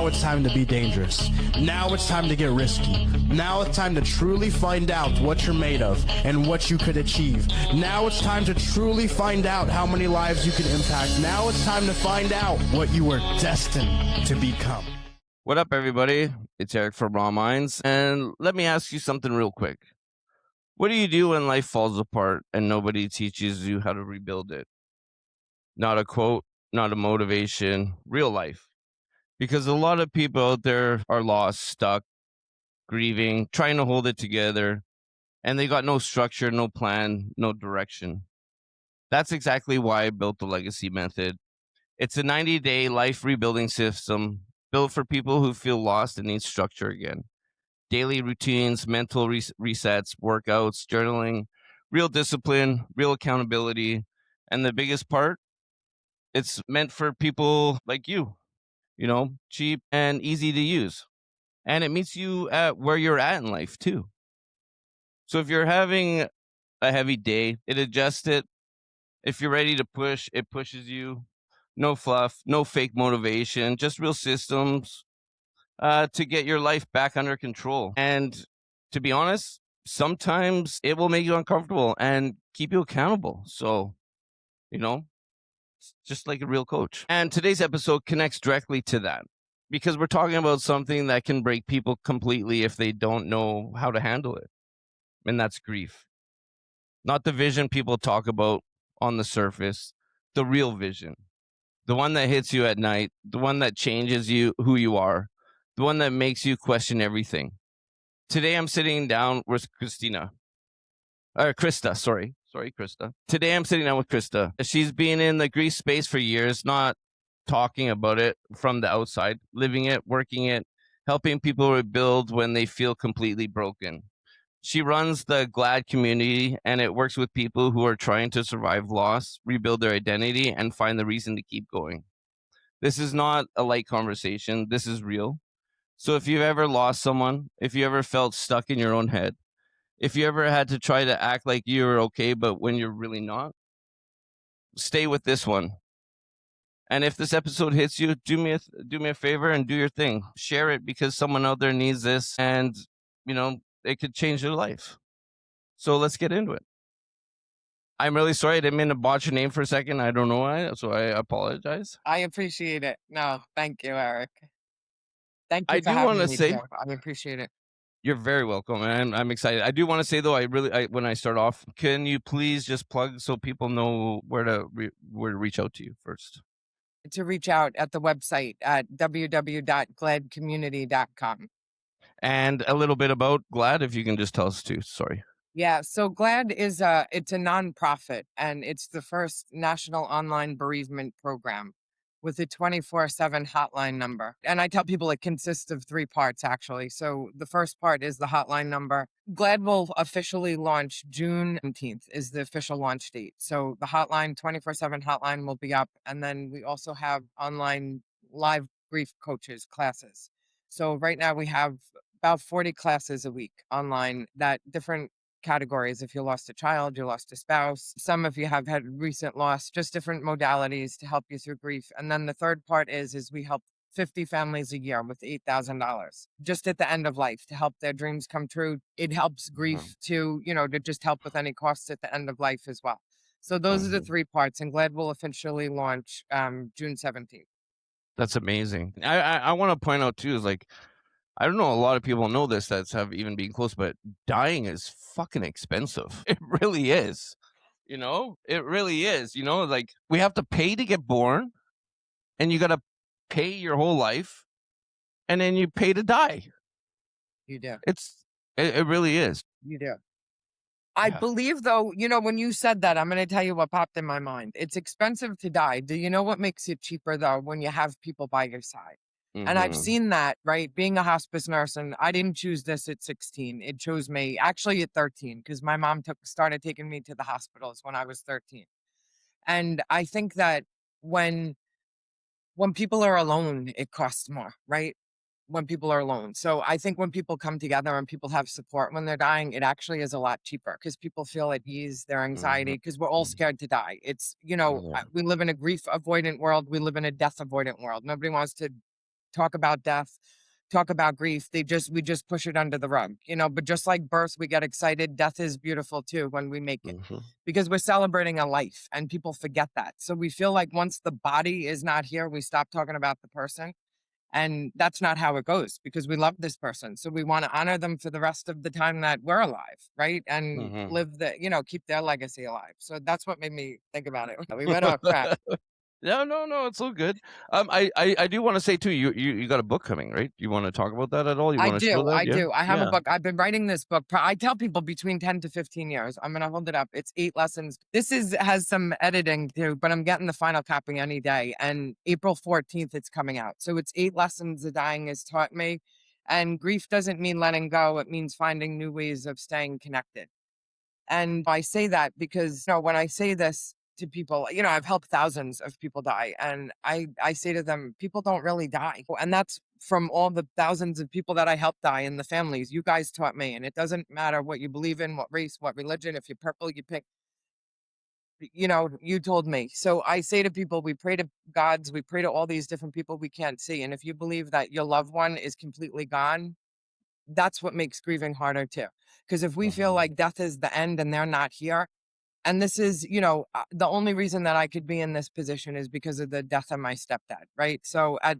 Now it's time to be dangerous. Now it's time to get risky. Now it's time to truly find out what you're made of and what you could achieve. Now it's time to truly find out how many lives you can impact. Now it's time to find out what you were destined to become. What up, everybody? It's Eric from Raw Minds, and let me ask you something real quick. What do you do when life falls apart and nobody teaches you how to rebuild it? Not a quote, not a motivation, real life. Because a lot of people out there are lost, stuck, grieving, trying to hold it together, and they got no structure, no plan, no direction. That's exactly why I built the Legacy Method. It's a 90-day life rebuilding system built for people who feel lost and need structure again. Daily routines, mental resets, workouts, journaling, real discipline, real accountability. And the biggest part, it's meant for people like you, cheap and easy to use. And it meets you at where you're at in life too. So if you're having a heavy day, it adjusts it. If you're ready to push, it pushes you. No fluff, no fake motivation, just real systems to get your life back under control. And to be honest, sometimes it will make you uncomfortable and keep you accountable. So, it's just like a real coach. And today's episode connects directly to that because we're talking about something that can break people completely if they don't know how to handle it. And that's grief. Not the vision people talk about on the surface, the real vision. The one that hits you at night, the one that changes you, who you are, the one that makes you question everything. Today, I'm sitting down with Krista. Today, I'm sitting down with Krista. She's been in the grief space for years, not talking about it from the outside, living it, working it, helping people rebuild when they feel completely broken. She runs the GLAAD community, and it works with people who are trying to survive loss, rebuild their identity, and find the reason to keep going. This is not a light conversation. This is real. So if you've ever lost someone, if you ever felt stuck in your own head, if you ever had to try to act like you're okay, but when you're really not, stay with this one. And if this episode hits you, do me a favor and do your thing. Share it because someone out there needs this, and it could change their life. So let's get into it. I'm really sorry. I didn't mean to botch your name for a second. I don't know why, so I apologize. I appreciate it. No, thank you, Eric. Thank you I for do having want to me say here. I appreciate it. you're very welcome, and I'm excited. I do want to say though, when I start off, can you please just plug so people know where to reach out to you first? To reach out at the website at www.glaadcommunity.com. And a little bit about GLAAD, if you can just tell us too. Sorry. Yeah, so GLAAD it's a nonprofit, and it's the first national online bereavement program with a 24/7 hotline number. And I tell people it consists of 3 parts, actually. So the first part is the hotline number. GLAAD will officially launch June 17th is the official launch date. So the hotline, 24/7 hotline will be up. And then we also have online live grief coaches classes. So right now we have about 40 classes a week online that different categories. If you lost a child, you lost a spouse, some of you have had recent loss, just different modalities to help you through grief. And then the third part is we help 50 families a year with $8,000 just at the end of life to help their dreams come true. It helps grief to just help with any costs at the end of life as well. So those are the 3 parts, and GLAAD will officially launch June 17th. That's amazing. I want to point out too, is like, I don't know a lot of people know this that's have even been close, but dying is fucking expensive. It really is. It really is. Like, we have to pay to get born, and you got to pay your whole life, and then you pay to die. You do. It really is. You do. I believe, though, when you said that, I'm going to tell you what popped in my mind. It's expensive to die. Do you know what makes it cheaper, though, when you have people by your side? And I've seen that, right? Being a hospice nurse, and I didn't choose this at 16. It chose me actually at 13 because my mom started taking me to the hospitals when I was 13. And I think that when people are alone, it costs more, right? When people are alone. So I think when people come together and people have support when they're dying, it actually is a lot cheaper because people feel at ease, their anxiety, because we're all scared to die. It's, we live in a grief avoidant world. We live in a death avoidant world. Nobody wants to talk about death, talk about grief. We just push it under the rug, but just like birth, we get excited. Death is beautiful too when we make it Mhm. because we're celebrating a life and people forget that. So we feel like once the body is not here, we stop talking about the person. And that's not how it goes because we love this person. So we want to honor them for the rest of the time that we're alive, right? And Mhm. live keep their legacy alive. So that's what made me think about it. We went off track. No, no, no, it's all good. I do want to say too, you got a book coming, right? You want to talk about that at all? You I want to show do. that? I Yeah, do. I have a yeah. book. I've been writing this book. I tell people between 10 to 15 years. I'm going to hold it up. It's 8 lessons. Has some editing too, but I'm getting the final copy any day. And April 14th, it's coming out. So it's 8 lessons the dying has taught me. And grief doesn't mean letting go. It means finding new ways of staying connected. And I say that because, when I say this to people, I've helped thousands of people die. And I say to them, people don't really die. And that's from all the thousands of people that I helped die in the families. You guys taught me. And it doesn't matter what you believe in, what race, what religion. If you're purple, you pick, you told me. So I say to people, we pray to gods, we pray to all these different people we can't see. And if you believe that your loved one is completely gone, that's what makes grieving harder too. Because if we feel Mhm. like death is the end and they're not here, and this is, the only reason that I could be in this position is because of the death of my stepdad, right? So at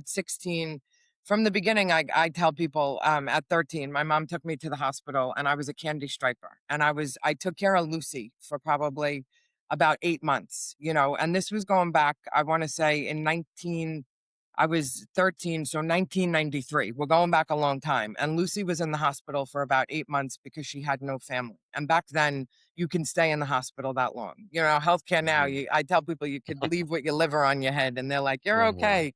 16, from the beginning, I tell people at 13, my mom took me to the hospital and I was a candy striper. And I took care of Lucy for probably about 8 months, and this was going back, I want to say I was 13, so 1993. We're going back a long time. And Lucy was in the hospital for about 8 months because she had no family. And back then, you can stay in the hospital that long. Healthcare now, Mhm. I tell people you could leave with your liver on your head and they're like, you're Mhm. okay.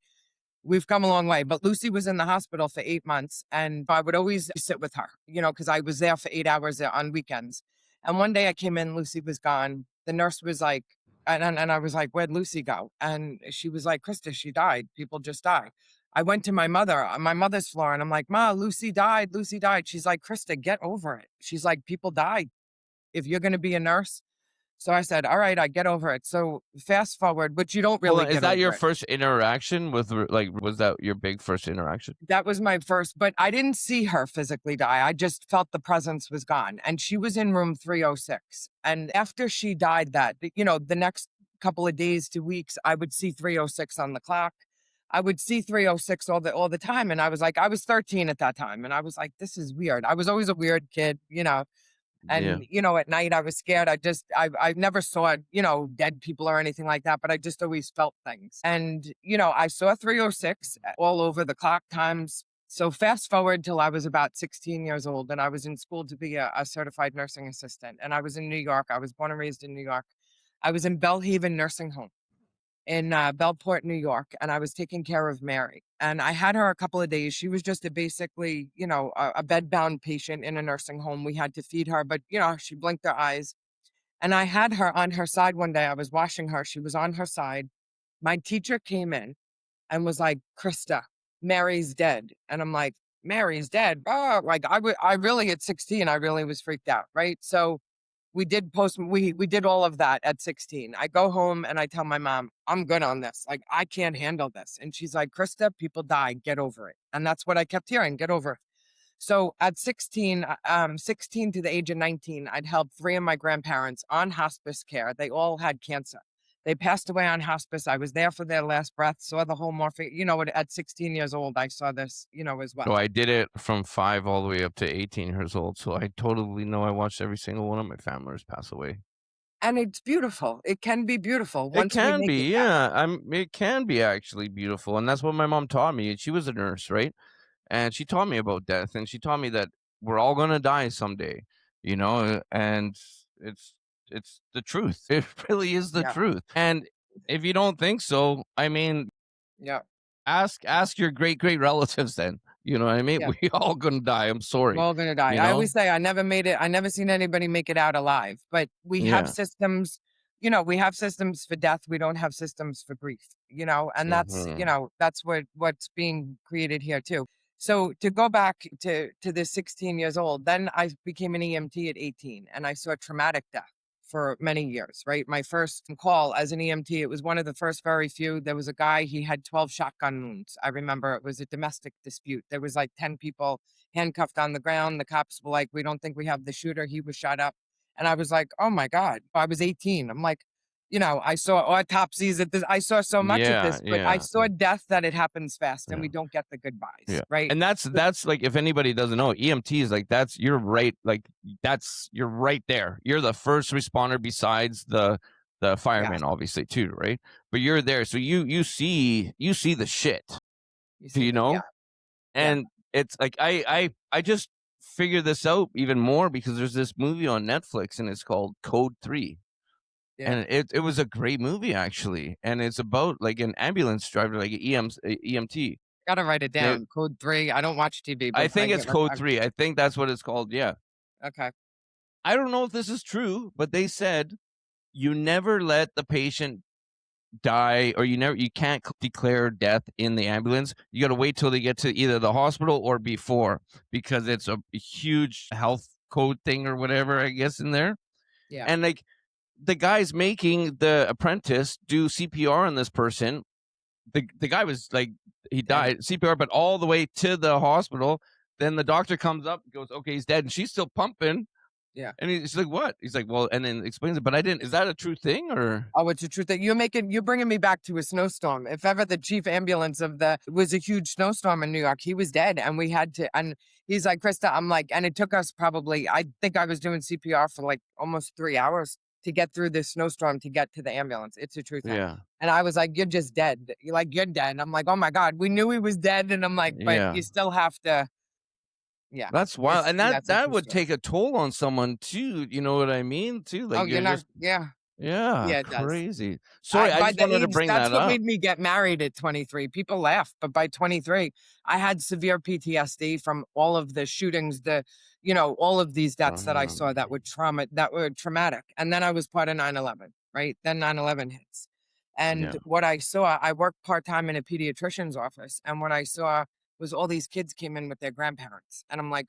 We've come a long way. But Lucy was in the hospital for 8 months and I would always sit with her, because I was there for 8 hours on weekends. And one day I came in, Lucy was gone. The nurse was like, and I was like, where'd Lucy go? And she was like, Krista, she died. People just die. I went to my mother on my mother's floor and I'm like, Ma, Lucy died. Lucy died. She's like, Krista, get over it. She's like, people died. If you're going to be a nurse. So I said, all right, I get over it. So fast forward, but you don't Hold really on, is get that your over it. first interaction with was that your big first interaction? That was my first, but I didn't see her physically die. I just felt the presence was gone. And she was in room 306. And after she died the next couple of days to weeks, I would see 306 on the clock. I would see 306 all the time. And I was like, I was 13 at that time. And I was like, this is weird. I was always a weird kid. Yeah. And, at night I was scared. I never saw, dead people or anything like that, but I just always felt things. And, I saw 306 all over the clock times. So fast forward till I was about 16 years old and I was in school to be a certified nursing assistant. And I was in New York. I was born and raised in New York. I was in Bellhaven Nursing Home in Bellport, New York, and I was taking care of Mary. And I had her a couple of days. She was just basically, a bedbound patient in a nursing home. We had to feed her, but she blinked her eyes. And I had her on her side one day. I was washing her. She was on her side. My teacher came in and was like, Krista, Mary's dead. And I'm like, Mary's dead. Oh, like I really at 16, I really was freaked out. Right. So we did all of that at 16. I go home and I tell my mom, I'm good on this. Like, I can't handle this. And she's like, Krista, people die. Get over it. And that's what I kept hearing. Get over it. So at 16, 16 to the age of 19, I'd helped 3 of my grandparents on hospice care. They all had cancer. They passed away on hospice. I was there for their last breath, saw the whole morphine. At 16 years old, I saw this, as well. So I did it from 5 all the way up to 18 years old. So I totally know I watched every single one of my family members pass away. And it's beautiful. It can be beautiful It once we can make it be, that way. yeah. It can be actually beautiful, and that's what my mom taught me. She was a nurse, right? And she taught me about death, and she taught me that we're all gonna die someday, and it's it's the truth. It really is the Yeah. truth. And if you don't think so, I mean, Yeah. ask your great relatives then. You know what I mean? Yeah. We all gonna die. I'm We're sorry. all gonna die. You I know? always say I never made it. I never seen anybody make it out alive. But we have Yeah. systems. We have systems for death. We don't have systems for grief. And Hmm. that's what's being created here too. So to go back to the 16 years old, then I became an EMT at 18, and I saw traumatic death for many years, right? My first call as an EMT, it was one of the first very few. There was a guy, he had 12 shotgun wounds. I remember it was a domestic dispute. There was like 10 people handcuffed on the ground. The cops were like, we don't think we have the shooter. He was shot up. And I was like, oh my God. I was 18. I'm like, I saw autopsies at this. I saw so much of this, but I saw death that it happens fast and we don't get the goodbyes, right? And that's like, if anybody doesn't know, EMTs, like you're right there. You're the first responder besides the fireman, obviously, too, right? But you're there, so you see the shit. Do you know? And it's like I just figured this out even more because there's this movie on Netflix and it's called Code 3. And it was a great movie, actually. And it's about like an ambulance driver, like an EMT. Gotta write it down. Code 3. I don't watch TV, but I think it's Code 3. I think that's what it's called. Yeah. Okay. I don't know if this is true, but they said you never let the patient die, or you can't declare death in the ambulance. You got to wait till they get to either the hospital or before, because it's a huge health code thing or whatever, I guess, in there. Yeah. And like, the guy's making the apprentice do CPR on this person. The guy was like, he died CPR, but all the way to the hospital. Then the doctor comes up, goes, okay, he's dead, and she's still pumping. Yeah. And he's like, what? He's like, well, and then explains it, but I didn't. Is that a true thing, or? Oh, it's a true thing. You're bringing me back to a snowstorm. If ever the chief ambulance it was a huge snowstorm in New York, he was dead, and we had to. And he's like, Krista, I'm like, and it took us probably, I think I was doing CPR for like almost 3 hours to get through this snowstorm to get to the ambulance. It's a true thing. Yeah. And I was like, you're just dead. You're like, you're dead. And I'm like, oh my God, we knew he was dead. And I'm like, but you still have to. Yeah. That's wild. And that would take a toll on someone too. You know what I mean? Too. Like, you're not. Yeah. Yeah, it does. crazy. Sorry, I just wanted to bring that up. That's what made me get married at 23. People laugh, but by 23, I had severe PTSD from all of the shootings, all of these deaths that I saw that were traumatic. And then I was part of 9/11, right? Then 9/11 hits. And what I saw, I worked part-time in a pediatrician's office. And what I saw was all these kids came in with their grandparents. And I'm like,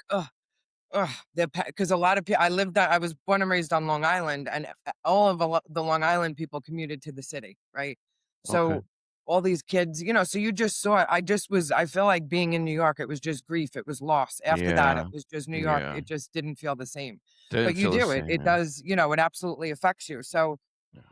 because a lot of people, I was born and raised on Long Island, and all of the Long Island people commuted to the city, right? So all these kids, so you just saw it. I feel like being in New York, it was just grief. It was loss. After that, it was just New York. It just didn't feel the same. But you do it. It does, it absolutely affects you. So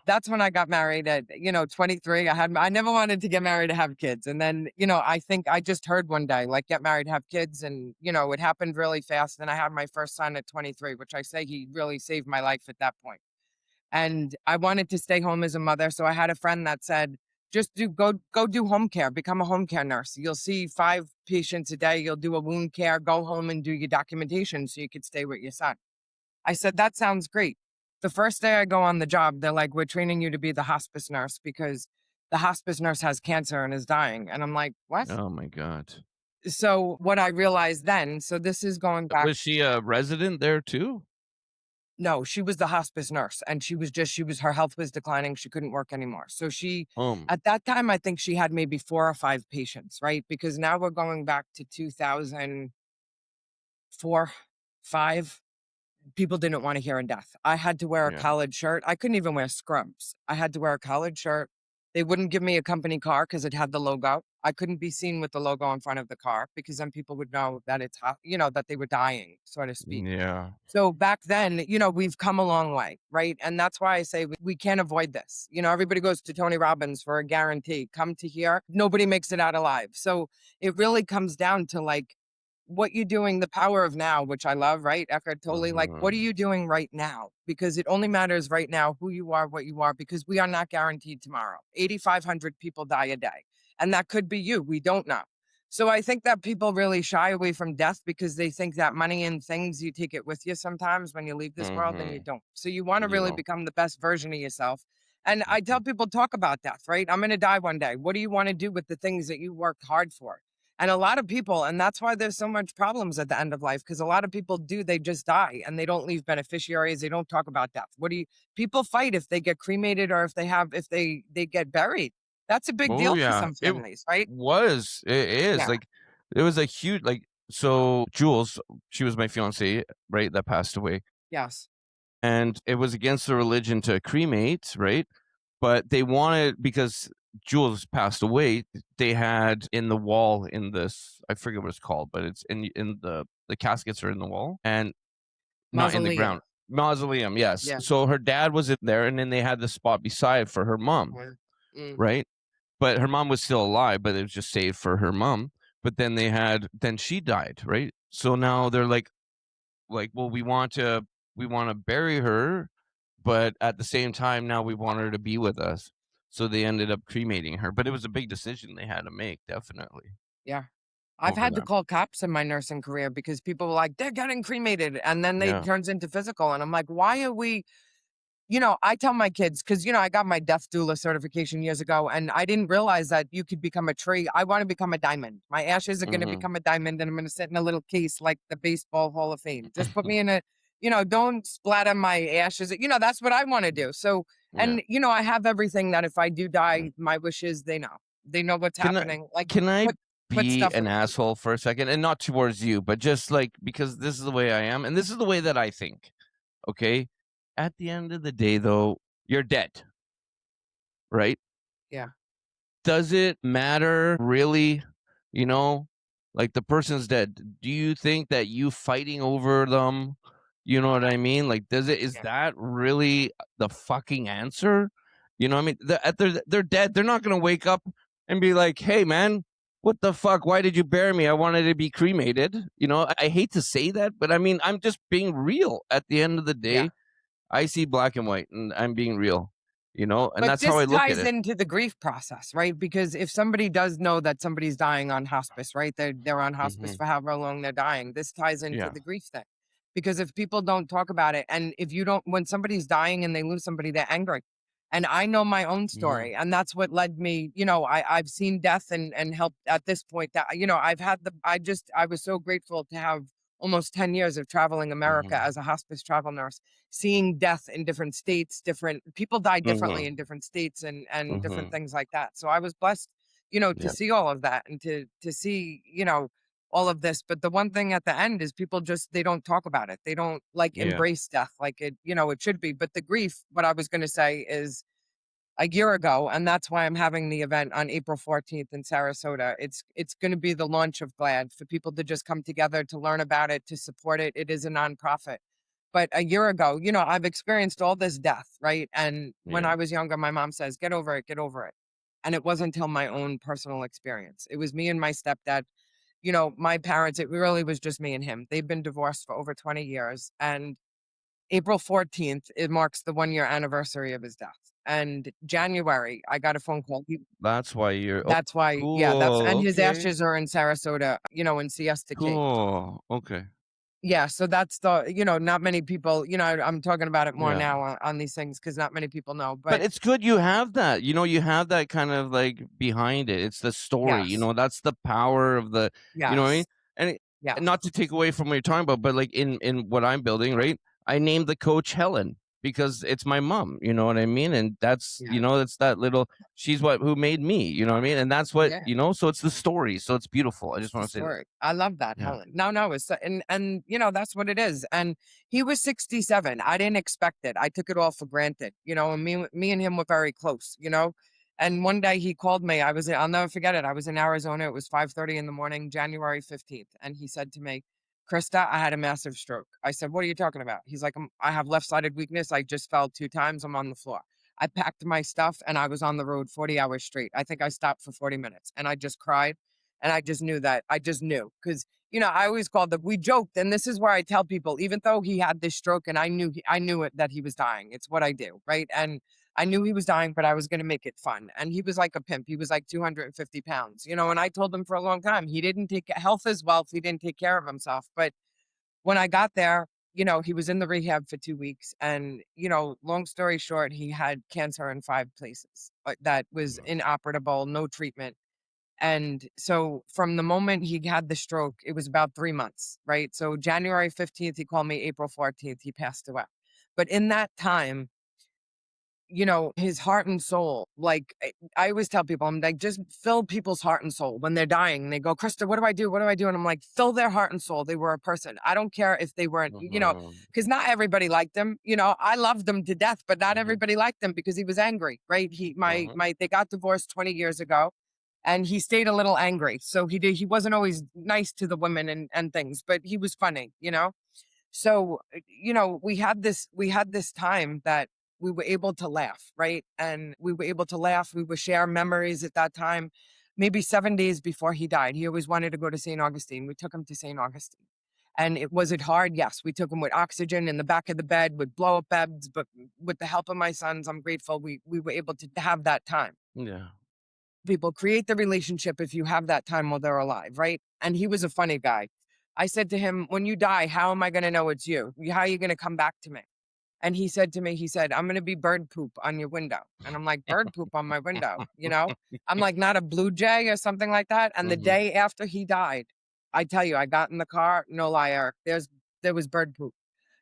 that's when I got married at, 23. I never wanted to get married to have kids. And then, I think I just heard one day, like, get married, have kids. And, it happened really fast. And I had my first son at 23, which I say he really saved my life at that point. And I wanted to stay home as a mother. So I had a friend that said, just go do home care, become a home care nurse. You'll see 5 patients a day. You'll do a wound care, go home and do your documentation so you could stay with your son. I said, that sounds great. The first day I go on the job, they're like, we're training you to be the hospice nurse because the hospice nurse has cancer and is dying. And I'm like, what? Oh my God. So what I realized then, so this is going back. Was she a resident there too? No, she was the hospice nurse, and her health was declining. She couldn't work anymore. So at that time, I think she had maybe 4 or 5 patients, right? Because now we're going back to 2004, 5. People didn't want to hear in death. I had to wear a collared shirt. I couldn't even wear scrubs. I had to wear a collared shirt. They wouldn't give me a company car because it had the logo. I couldn't be seen with the logo in front of the car because then people would know that it's hot, that they were dying, so to speak. Yeah. So back then, we've come a long way, right? And that's why I say we can't avoid this. Everybody goes to Tony Robbins for a guarantee. Come to here, nobody makes it out alive. So it really comes down to like, what you're doing, the power of now, which I love, right? Eckhart Tolle, like, what are you doing right now? Because it only matters right now who you are, what you are, because we are not guaranteed tomorrow. 8,500 people die a day, and that could be you. We don't know. So I think that people really shy away from death because they think that money and things, you take it with you sometimes when you leave this world, and you don't. So you want to really become the best version of yourself. And I tell people, talk about death, right? I'm going to die one day. What do you want to do with the things that you worked hard for? And a lot of people, and that's why there's so much problems at the end of life, because a lot of people they just die and they don't leave beneficiaries. They don't talk about death. People fight if they get cremated or if they get buried. That's a big deal for some families, right? It is. Yeah. Like, it was a huge, so Jules, she was my fiance, right? That passed away. Yes. and it was against the religion to cremate, right? But they wanted, because Jules passed away, they had in the wall in this, I forget what it's called, but it's in the caskets are in the wall and not in the Mausoleum. ground. Mausoleum, yes. Yeah. So her dad was in there, and then they had the spot beside for her mom, Mm. right? But her mom was still alive, but it was just saved for her mom. But then then she died, right? So now they're like, well, we want to bury her, but at the same time now we want her to be with us. So they ended up cremating her, but it was a big decision they had to make, definitely, Yeah. I've over had to that. call cops in my nursing career because people were like, they're getting cremated. And then they Yeah. turns into physical. And I'm like, why are we, I tell my kids, because, I got my death doula certification years ago, and I didn't realize that you could become a tree. I want to become a diamond. My ashes are going to Mhm. become a diamond, and I'm going to sit in a little case like the Baseball Hall of Fame. Just put me in don't splatter my ashes. That's what I want to do. So, Yeah. and, I have everything that if I do die, my wishes, they know. They know what's Can I happening. Like, can I put be stuff an in. asshole for a second? And not towards you, but just like because this is the way I am and this is the way that I think. Okay? At the end of the day though, you're dead, right? Yeah. Does it matter really? You know, like the person's dead. Do you think that you fighting over them, you know what I mean? Like, is Yeah. that really the fucking answer? You know what I mean? They're dead. They're not gonna wake up and be like, "Hey, man, what the fuck? Why did you bury me? I wanted to be cremated." You know, I hate to say that, but I mean, I'm just being real. At the end of the Yeah. day, I see black and white, and I'm being real. You know, and But that's how I this look at ties it. into the grief process, right? Because if somebody does know that somebody's dying on hospice, right? They're on hospice Hmm. for however long they're dying. This ties into Yeah. the grief thing. Because if people don't talk about it, and if you don't, when somebody's dying and they lose somebody, they're angry. And I know my own Hmm. story, and that's what led me. I've seen death and helped at this point. That I've had I was so grateful to have almost 10 years of traveling America Hmm. as a hospice travel nurse, seeing death in different states, different people die differently Mhm, in different states and different mhm. things like that. So I was blessed, to Yeah, see all of that and to see, all of this. But the one thing at the end is people just they don't talk about it. They don't like yeah. embrace death like it should be. But the grief, what I was gonna say is a year ago, and that's why I'm having the event on April 14th in Sarasota. It's going to be the launch of GLAAD for people to just come together to learn about it, to support it. It is a nonprofit. But a year ago, I've experienced all this death, right? And when Yeah. I was younger, my mom says, "Get over it, get over it." And it wasn't until my own personal experience. It was me and my stepdad. My parents, it really was just me and him. They've been divorced for over 20 years. And April 14th, it marks the 1 year anniversary of his death. And January, I got a phone call. That's why you're That's why, yeah, and cool, his okay, ashes are in Sarasota, in Siesta Key. cool, okay. Yeah, so that's not many people, I'm talking about it more Yeah. now on these things because not many people know. But But it's good you have that, you have that kind of, like, behind it. It's the story, yes, that's the power of the you know what I mean? yes, And it yes, and not to take away from what you're talking about, but, like, in what I'm building, right, I named the coach Helen because it's my mom, you know what I mean? And that's yeah, that's that little she's who made me, you know what I mean? And that's what yeah. so it's the story, so it's beautiful. I It's just the wanna say that. story. I love that, Yeah. Helen. No, it's and that's what it is. And he was 67. I didn't expect it. I took it all for granted, and me and him were very close, And one day he called me. I'll never forget it. I was in Arizona. It was 5:30 in the morning, January 15th, and he said to me, "Krista, I had a massive stroke." I said, "What are you talking about?" He's like, I have left-sided weakness. I just fell 2 times. I'm on the floor." I packed my stuff and I was on the road 40 hours straight. I think I stopped for 40 minutes and I just cried. And I just knew that. I just knew because I always called them. We joked, and this is where I tell people, even though he had this stroke, and I knew it that he was dying. It's what I do, right? And I knew he was dying, but I was going to make it fun. And he was like a pimp. He was like 250 pounds, And I told him for a long time he didn't take health is wealth. He didn't take care of himself. But when I got there, he was in the rehab for 2 weeks, and long story short, he had cancer in 5 places that was inoperable, no treatment. And so from the moment he had the stroke, it was about 3 months, right? So January 15th, he called me. April 14th, he passed away. But in that time, his heart and soul. Like I always tell people, I'm like, just fill people's heart and soul when they're dying. They go, Krista, what do I do? What do I do? And I'm like, fill their heart and soul. They were a person. I don't care if they weren't, Mhm. because not everybody liked him. I loved him to death, but not Mhm. everybody liked him because he was angry, right? They got divorced 20 years ago. And he stayed a little angry. So he wasn't always nice to the women and things, but he was funny. So, we had this time that we were able to laugh, right? And we were able to laugh. We would share memories at that time. Maybe 7 days before he died, he always wanted to go to St. Augustine. We took him to St. Augustine. And was it hard? Yes. We took him with oxygen in the back of the bed with blow up beds, but with the help of my sons, I'm grateful we were able to have that time. Yeah. People create the relationship if you have that time while they're alive, right? And he was a funny guy. I said to him, when you die, how am I going to know it's you? How are you going to come back to me? And he said to me, I'm going to be bird poop on your window. And I'm like, bird poop on my window, I'm like, not a blue jay or something like that. And the Mhm. day after he died, I tell you, I got in the car, no liar, there was bird poop.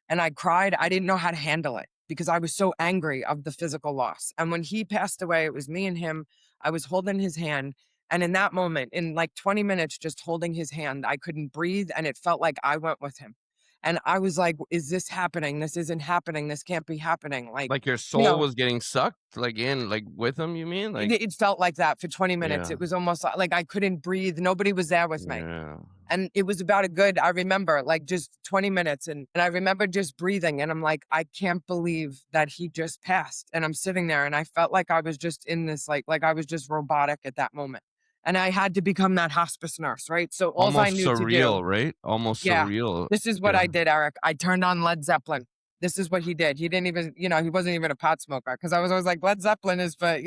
And I cried. I didn't know how to handle it because I was so angry of the physical loss. And when he passed away, it was me and him. I was holding his hand. And in that moment, in like 20 minutes, just holding his hand, I couldn't breathe. And it felt like I went with him. And I was like, is this happening? This isn't happening. This can't be happening. Like, Like your you soul know, was getting sucked, like in, like with him. You mean, it, like it felt like that for 20 minutes. yeah, It was almost like I couldn't breathe. Nobody was there with me. yeah. And it was about I remember like just 20 minutes. And I remember just breathing. And I'm like, I can't believe that he just passed. And I'm sitting there and I felt like I was just in this, like I was just robotic at that moment. And I had to become that hospice nurse, right? So all I Almost knew to do, surreal, right? Almost yeah, surreal. this is what Yeah. I did, Eric. I turned on Led Zeppelin. This is what he did. He didn't even, he wasn't even a pot smoker because I was always like, Led Zeppelin is for,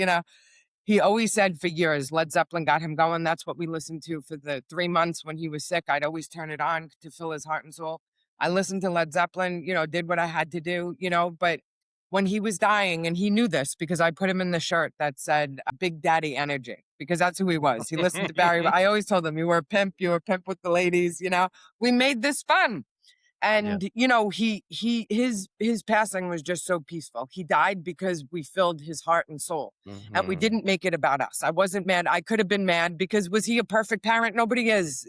he always said for years, Led Zeppelin got him going. That's what we listened to for the 3 months when he was sick. I'd always turn it on to fill his heart and soul. I listened to Led Zeppelin, did what I had to do, but when he was dying, and he knew this because I put him in the shirt that said Big Daddy Energy, because that's who he was. He listened to Barry. I always told him, you were a pimp with the ladies, we made this fun. Yeah. And his passing was just so peaceful. He died because we filled his heart and soul, and we Mhm. didn't make it about us. I wasn't mad. I could have been mad because was he a perfect parent? Nobody is.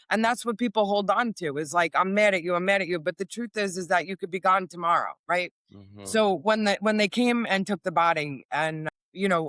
And that's what people hold on to is like, I'm mad at you. I'm mad at you. But the truth is that you could be gone tomorrow, right? Mhm. So when they came and took the body, and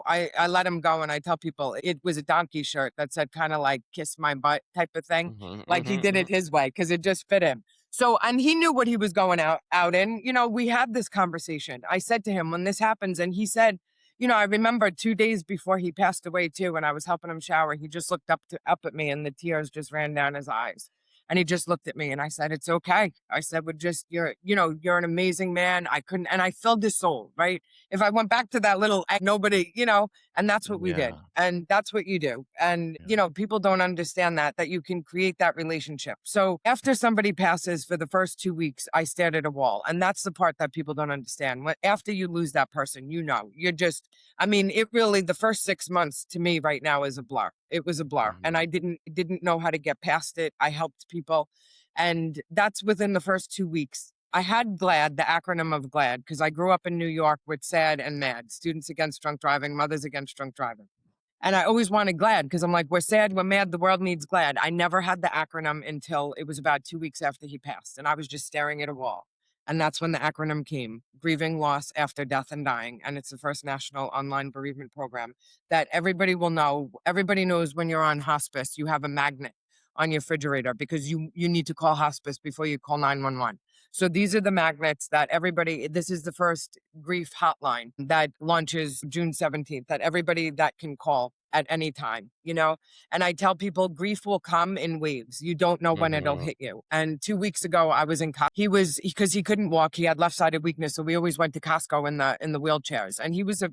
I let him go, and I tell people it was a donkey shirt that said kind of like kiss my butt type of thing. Mhm. Like he Mhm. did it his way because it just fit him. So, and he knew what he was going out in. We had this conversation. I said to him when this happens, and he said, I remember 2 days before he passed away too, when I was helping him shower, he just looked up at me and the tears just ran down his eyes. And he just looked at me and I said, it's okay. I said, you're an amazing man. And I filled his soul, right? If I went back to that little, nobody, and that's what we did. Yeah. And that's what you do. And, people don't understand that you can create that relationship. So after somebody passes for the first 2 weeks, I stared at a wall. And that's the part that people don't understand. After you lose that person, you're just, it really, the first 6 months to me right now is a blur. It was a blur. And Mhm. I didn't know how to get past it. I helped people. And that's within the first 2 weeks. I had GLAAD, the acronym of GLAAD, because I grew up in New York with SAD and MAD, Students Against Drunk Driving, Mothers Against Drunk Driving. And I always wanted GLAAD because I'm like, we're sad, we're mad, the world needs GLAAD. I never had the acronym until it was about 2 weeks after he passed. And I was just staring at a wall. And that's when the acronym came, Grieving Loss After Death and Dying. And it's the first national online bereavement program that everybody will know. Everybody knows when you're on hospice, you have a magnet on your refrigerator because you need to call hospice before you call 911. So these are the magnets that this is the first grief hotline that launches June 17th that everybody that can call at any time, and I tell people grief will come in waves. You don't know when it'll Mhm. hit you. And 2 weeks ago, I was in Costco. Because he couldn't walk. He had left-sided weakness. So we always went to Costco in the wheelchairs. And he was a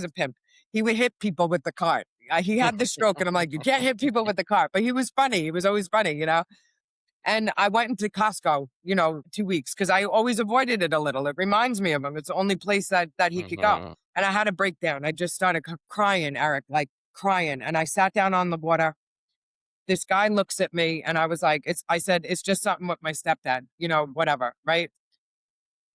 pimp. He would hit people with the cart. He had the stroke. And I'm like, you can't hit people with the cart. But he was funny. He was always funny. And I went into Costco, 2 weeks because I always avoided it a little. It reminds me of him. It's the only place that he could go. Mhm. And I had a breakdown. I just started crying, Eric, like crying. And I sat down on the water. This guy looks at me and I was like, I said, it's just something with my stepdad, whatever. Right.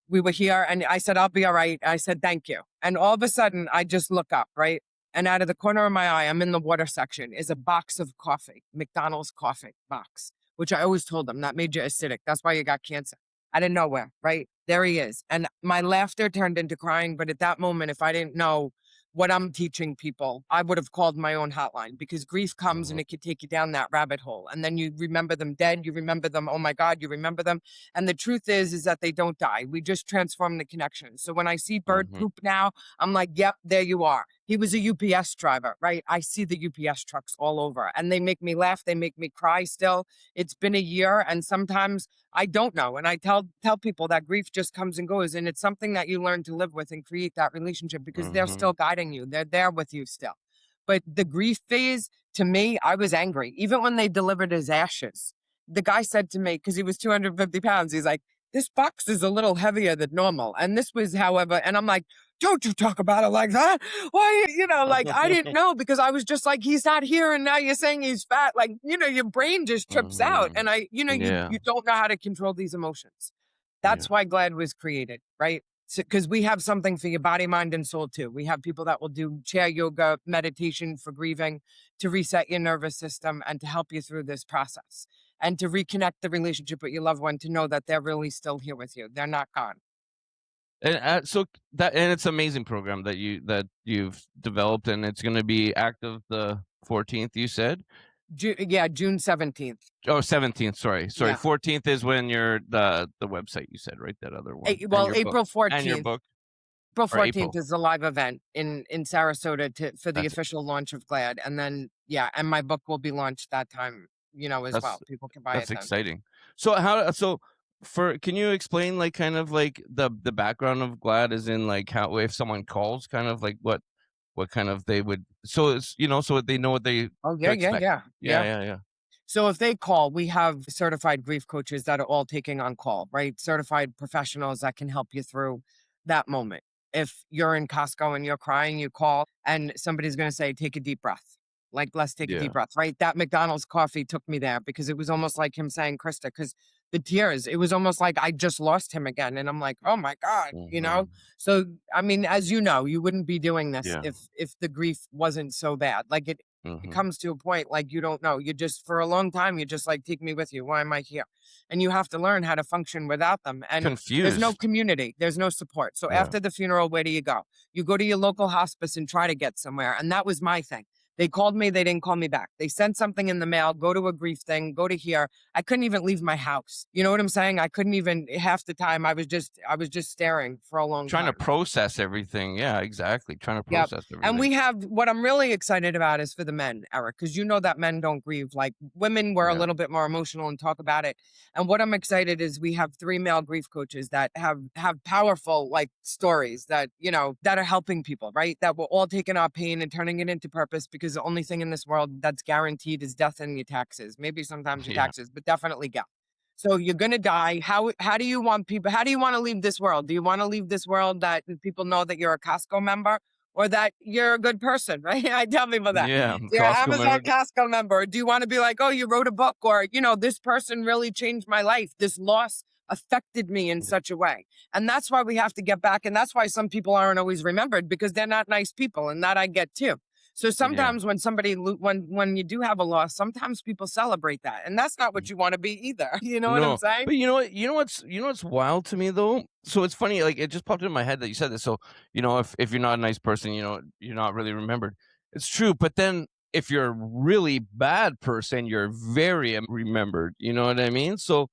we were here and I said, I'll be all right. I said, thank you. And all of a sudden I just look up, right? And out of the corner of my eye, I'm in the water section, is a box of coffee, McDonald's coffee box, which I always told them that made you acidic. That's why you got cancer. Out of nowhere, right? There he is. And my laughter turned into crying. But at that moment, if I didn't know what I'm teaching people, I would have called my own hotline, because grief comes and it could take you down that rabbit hole. And then you remember them dead. You remember them. Oh my God, you remember them. And the truth is that they don't die. We just transform the connection. So when I see bird poop now, I'm like, yep, there you are. He was a UPS driver, right? I see the UPS trucks all over and they make me laugh. They make me cry still. It's been a year and sometimes I don't know. And I tell people that grief just comes and goes. And it's something that you learn to live with and create that relationship, because they're still guiding you. They're there with you still. But the grief phase, to me, I was angry. Even when they delivered his ashes, the guy said to me, because he was 250 pounds, he's like, this box is a little heavier than normal. And this was, however, and I'm like, don't you talk about it like that. Why, like I didn't know, because I was just like, he's not here. And now you're saying he's fat. Like, your brain just trips out. And you don't know how to control these emotions. That's why GLAAD was created, right? Because we have something for your body, mind, and soul too. We have people that will do chair yoga, meditation for grieving, to reset your nervous system and to help you through this process and to reconnect the relationship with your loved one, to know that they're really still here with you. They're not gone. And it's an amazing program that you've developed, and it's going to be active the 14th. You said, June 17th. Oh, 17th. Sorry. Yeah. 14th is when you're the website. You said, right? That other one. April 14th. And your book. April 14th is a live event in Sarasota for the official launch of GLAAD, and then and my book will be launched that time. As well. People can buy it. That's exciting. So can you explain like kind of like the background of GLAAD, as in like how, if someone calls, kind of like what kind of they would, so it's so they know what they yeah. So if they call, we have certified grief coaches that are all taking on call, right? Certified professionals that can help you through that moment. If you're in Costco and you're crying, you call and somebody's going to say, take a deep breath. Like, let's take a deep breath, right? That McDonald's coffee took me there, because it was almost like him saying, Krista, because the tears, it was almost like I just lost him again. And I'm like, oh my God, So, I mean, as you know, you wouldn't be doing this if the grief wasn't so bad. Like it comes to a point, like, you don't know. You just, for a long time, you just like, take me with you. Why am I here? And you have to learn how to function without them. And there's no community. There's no support. So after the funeral, where do you go? You go to your local hospice and try to get somewhere. And that was my thing. They called me. They didn't call me back. They sent something in the mail, go to a grief thing, go to here. I couldn't even leave my house. You know what I'm saying? I couldn't even, half the time I was just staring for a long time. Trying to process everything. Yeah, exactly. Trying to process everything. And we have, what I'm really excited about is for the men, Eric, because you know that men don't grieve. Like women, we're a little bit more emotional and talk about it. And what I'm excited is we have 3 male grief coaches that have powerful like stories that, that are helping people, right? That we're all taking our pain and turning it into purpose, because the only thing in this world that's guaranteed is death and your taxes. Maybe sometimes your taxes, but definitely death. So you're going to die. How do you want to leave this world? Do you want to leave this world that people know that you're a Costco member, or that you're a good person, right? I tell people that. Yeah. You're an Amazon Costco member. Do you want to be like, oh, you wrote a book, or, this person really changed my life. This loss affected me in such a way. And that's why we have to get back. And that's why some people aren't always remembered, because they're not nice people. And that I get too. So sometimes when when you do have a loss, sometimes people celebrate that, and that's not what you want to be either. You know what I'm saying? But you know what's wild to me though. So it's funny, like it just popped in my head that you said this. So if you're not a nice person, you're not really remembered. It's true, but then if you're a really bad person, you're very remembered. You know what I mean? So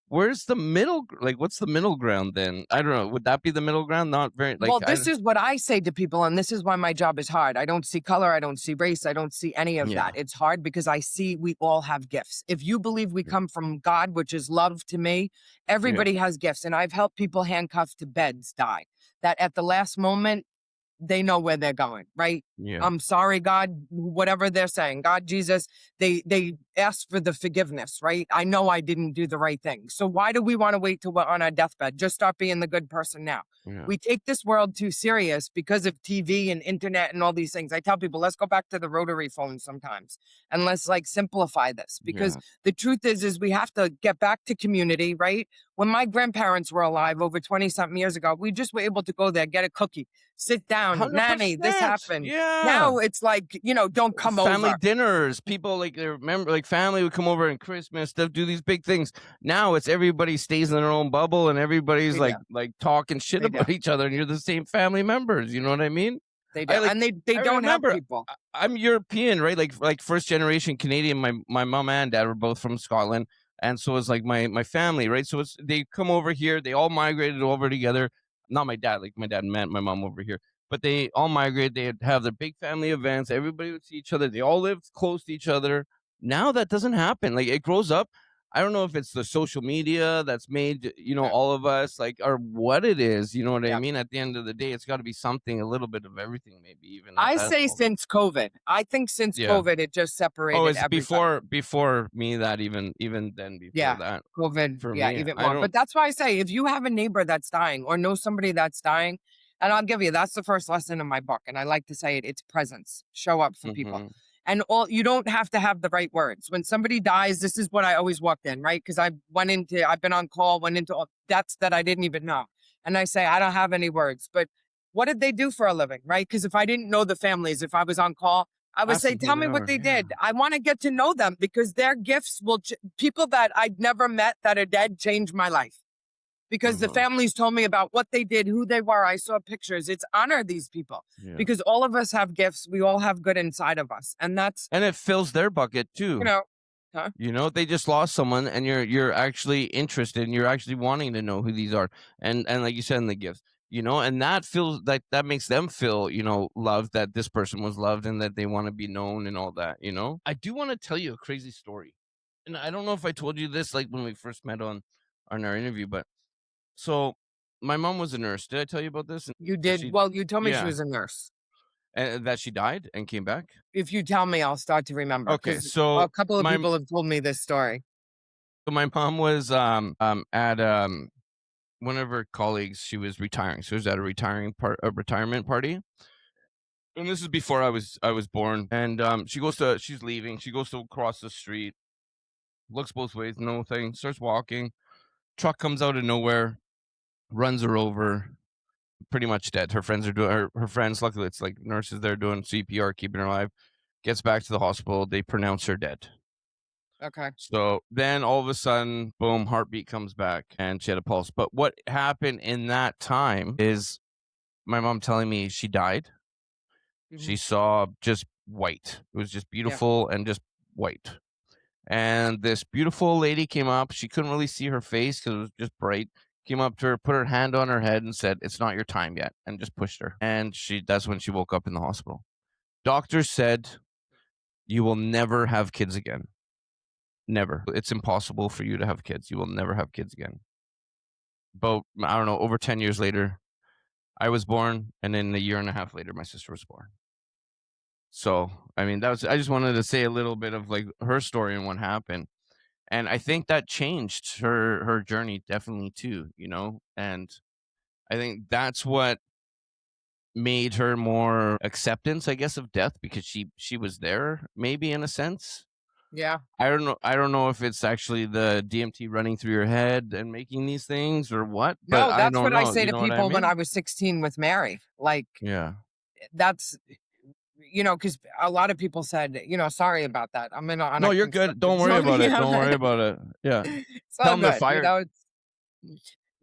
where's the middle? Like, what's the middle ground then? I don't know. Would that be the middle ground? Not very. Like, well, this is what I say to people, and this is why my job is hard. I don't see color. I don't see race. I don't see any of that. It's hard because I see we all have gifts. If you believe we come from God, which is love to me, everybody has gifts. And I've helped people handcuffed to beds die. That at the last moment, they know where they're going, right? Yeah. I'm sorry, God, whatever they're saying, God, Jesus, they ask for the forgiveness, right? I know I didn't do the right thing. So why do we want to wait till we're on our deathbed? Just start being the good person now. Yeah. We take this world too serious because of TV and internet and all these things. I tell people, let's go back to the rotary phone sometimes and let's like simplify this, because Yeah. the truth is we have to get back to community, right? When my grandparents were alive over 20 something years ago, we just were able to go there, get a cookie, sit down, Nanny, this 100%. happened. Yeah. Now it's like, don't come Family over. dinners. People like they remember, like family would come over at Christmas, stuff, do these big things. Now it's everybody stays in their own bubble and everybody's They like talking shit They about do. each other, and you're the same family members. You know what I mean? They do. I, like, And they I don't have remember, people. I'm European, right? Like first generation Canadian. My mom and dad were both from Scotland, and so is like my family, right? So they come over here. They all migrated over together. Not my dad, like my dad met my mom over here, but they all migrated. They'd have their big family events. Everybody would see each other. They all lived close to each other. Now that doesn't happen. Like it grows up. I don't know if it's the social media that's made, Yeah. all of us like, or what it is, you know what I Yeah. mean? At the end of the day, it's got to be something, a little bit of everything, maybe even. I That's say all. since COVID. I think since Yeah. COVID, it just separated Oh, it's everybody. before me, that even then before Yeah. that. COVID, For yeah, me, even I more. don't. But that's why I say, if you have a neighbor that's dying or know somebody that's dying, and I'll give you, that's the first lesson in my book. And I like to say it's presence. Show up for people. Mhm. And you don't have to have the right words. When somebody dies, this is what I always walked in, right? Because I've been on call, went into all deaths that I didn't even know. And I say, I don't have any words, but what did they do for a living, right? Because if I didn't know the families, if I was on call, I would That's say, who tell they me what are. they Yeah. did. I want to get to know them because their gifts will, people that I'd never met that are dead, change my life. Because the Mhm. families told me about what they did, who they were. I saw pictures. It's honor these people Yeah. because all of us have gifts. We all have good inside of us. And that's, And it fills their bucket too. huh? They just lost someone, and you're actually interested, and you're actually wanting to know who these are, and like you said in the gifts, and that feels like that makes them feel, loved, that this person was loved, and that they want to be known and all that. I do want to tell you a crazy story, and I don't know if I told you this like when we first met on our interview, but so my mom was a nurse. Did I tell you about this? And You that did. she, Well, you told me she yeah, was a nurse. and that she died and came back. If you tell me, I'll start to remember Okay, because so a couple of my people have told me this story. so my mom was at one of her colleagues. She was retiring, so she was at a retirement party, and this is before I was born. And she's leaving. She goes to cross the street, looks both ways, no thing. Starts walking. Truck comes out of nowhere, runs her over. Pretty much dead. Her friends are doing her friends. Luckily, it's like nurses there doing CPR, keeping her alive. Gets back to the hospital. They pronounce her dead. Okay. So then all of a sudden, boom, heartbeat comes back, and she had a pulse. But what happened in that time is my mom telling me she died. She Mhm. saw just white. It was just Yeah. beautiful and just white. And this beautiful lady came up. She couldn't really see her face because it was just bright. Came up to her, put her hand on her head, and said, "It's not your time yet," and just pushed her. And that's when she woke up in the hospital. Doctors said, "You will never have kids again. Never. It's impossible for you to have kids. You will never have kids again." About, I don't know, over 10 years later, I was born, and then a year and a half later, my sister was born. So, I mean, I just wanted to say a little bit of like her story and what happened. And I think that changed her journey definitely too, and I think that's what made her more acceptance, I guess, of death, because she was there, maybe, in a sense. Yeah. I don't know if it's actually the DMT running through your head and making these things or what, but No, I that's don't what I know. say You to know what I people when I mean? was 16 with Mary. Like, Yeah. that's, because a lot of people said, sorry about that. I'm on No, a you're good. constructive Don't worry zone. about it. Don't worry about it. Yeah. It's Tell all them they're good. fired.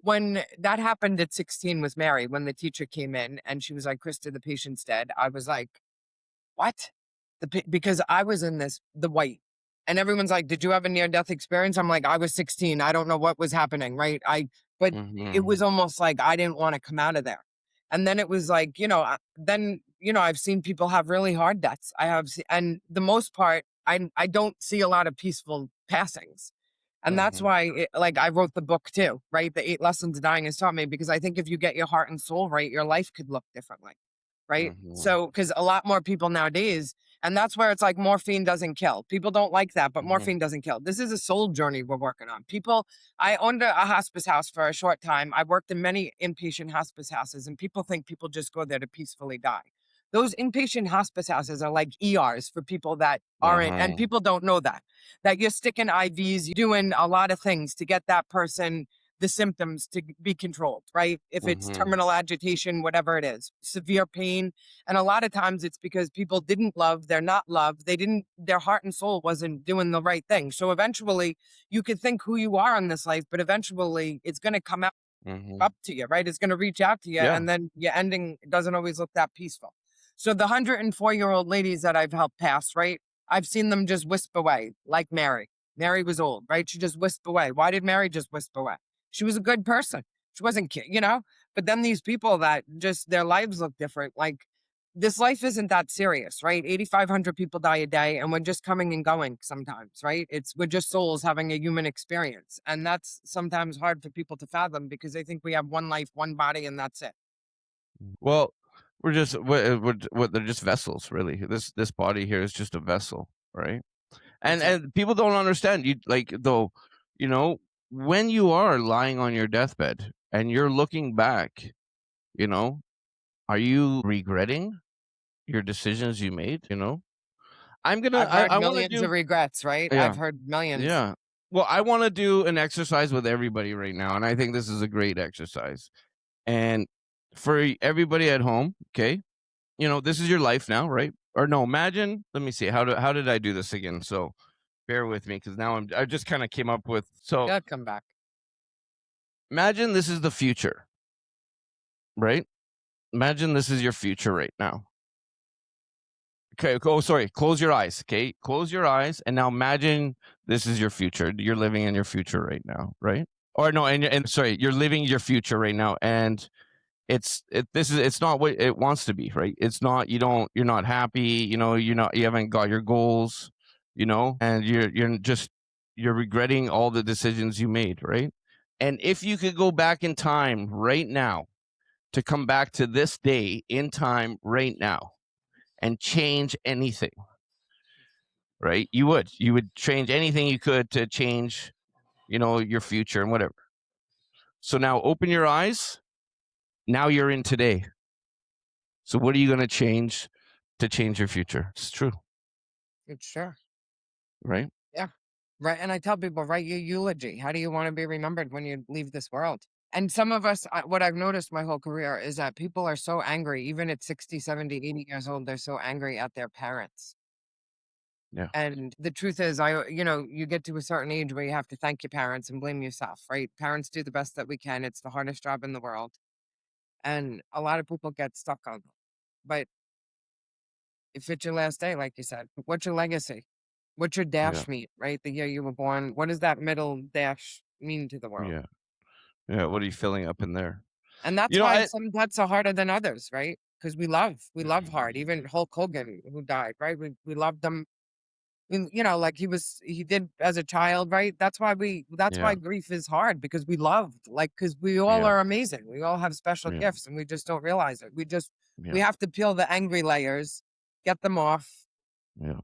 When that happened at 16 with Mary, when the teacher came in and she was like, Krista, the patient's dead. I was like, what? Because I was in the white, and everyone's like, did you have a near death experience? I'm like, I was 16. I don't know what was happening. Right. But it Mhm. was almost like I didn't want to come out of there. And then it was like, then, I've seen people have really hard deaths. And the most part, I don't see a lot of peaceful passings. And that's Mhm. why, I wrote the book too, right? The 8 Lessons Dying has taught me, because I think if you get your heart and soul right, your life could look differently. right? Mhm. So, because a lot more people nowadays, and that's where it's like morphine doesn't kill. People don't like that, but Mhm. morphine doesn't kill. This is a soul journey we're working on. People, I owned a hospice house for a short time. I worked in many inpatient hospice houses, and people think people just go there to peacefully die. Those inpatient hospice houses are like ERs for people that aren't, and Mhm. people don't know that you're sticking IVs, you're doing a lot of things to get that person the symptoms to be controlled, right? If it's Mhm. terminal agitation, whatever it is, severe pain. And a lot of times it's because people didn't love, they're not loved, their heart and soul wasn't doing the right thing. So eventually you could think who you are in this life, but eventually it's going to come out Mhm. up to you, right? It's going to reach out to you, Yeah. and then your ending doesn't always look that peaceful. So the 104-year-old ladies that I've helped pass, right? I've seen them just wisp away, like Mary. Mary was old, right? She just wisped away. Why did Mary just wisp away? She was a good person. She wasn't, But then these people that just their lives look different, like this life isn't that serious, right? 8,500 people die a day, and we're just coming and going sometimes, right? We're just souls having a human experience. And that's sometimes hard for people to fathom because they think we have one life, one body, and that's it. Well, they're just vessels, really. This body here is just a vessel, right? And That's it. and people don't understand. You like though, you know, when you are lying on your deathbed and you're looking back, you know, are you regretting your decisions you made? I've heard I want to millions do of regrets, right? yeah I've heard millions. yeah. Well, I want to do an exercise with everybody right now, and I think this is a great exercise. And for everybody at home, okay, this is your life now, right? Or no, imagine. Let me see. How did I do this again? So bear with me because now I just kind of came up with. So Gotta come back. imagine this is the future, right? Imagine this is your future right now. Okay. Oh, sorry. Close your eyes. Okay. Close your eyes, and now imagine this is your future. You're living in your future right now, right? Or no, and sorry, you're living your future right now, and it's not what it wants to be, right? It's not. You're not happy. You haven't got your goals. And you're regretting all the decisions you made, right? And if you could go back in time right now to come back to this day in time right now and change anything, right? You would change anything you could to change, your future and whatever. So now open your eyes. Now you're in today. So what are you going to change to change your future? It's true, It's sure. right? Yeah. Right. And I tell people, write your eulogy. How do you want to be remembered when you leave this world? And some of us, what I've noticed my whole career is that people are so angry, even at 60, 70, 80 years old, they're so angry at their parents. Yeah. And the truth is, you get to a certain age where you have to thank your parents and blame yourself, right? Parents do the best that we can. It's the hardest job in the world. And a lot of people get stuck on them. But if it's your last day, like you said, what's your legacy? What's your Yeah. dash mean, right? The year you were born. What does that middle dash mean to the world? Yeah. Yeah. What are you filling up in there? And that's You know, why I some deaths are harder than others, right? Because we love hard. Even Hulk Hogan, who died, right? We loved them. Like he did as a child, right? That's yeah. why grief is hard because we loved, like, because we all Yeah. are amazing. We all have special Yeah. gifts and we just don't realize it. Yeah. We have to peel the angry layers, get them off. Yeah.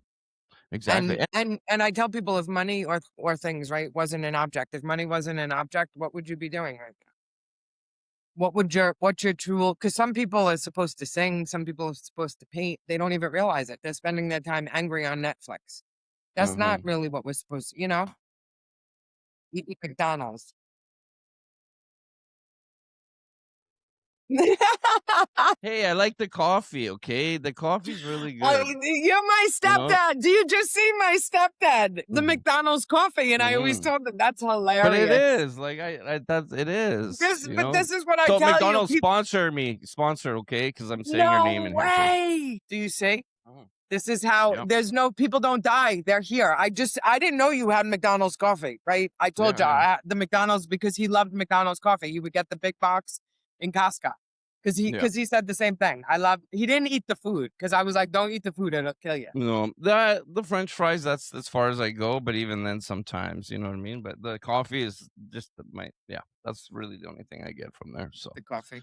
Exactly. And I tell people, if money or things, right, wasn't an object, if money wasn't an object, what would you be doing right now? What's your true, because some people are supposed to sing, some people are supposed to paint. They don't even realize it. They're spending their time angry on Netflix. That's not Mhm. really what we're supposed to, eat McDonald's. Hey, I like the coffee. Okay, the coffee's really Oh, good. you're my You know. stepdad. Do you just see my stepdad? The Mhm. McDonald's coffee, and I always Mhm. told them that's But it hilarious. is like it is. But this is what I So tell you. McDonald's sponsor, okay? Because I'm saying your name No in here too. way. Do you see? Mhm. This is how Yep. there's no people don't die. They're here. I didn't know you had McDonald's coffee, right? I told you Yeah. the McDonald's because he loved McDonald's coffee. He would get the big box in Costco Yeah. because he said the same thing. He didn't eat the food because I was like, don't eat the food, it'll kill you. No, the French fries. That's as far as I go. But even then, sometimes you know what I mean. But the coffee is just yeah. That's really the only thing I get from there. So The coffee.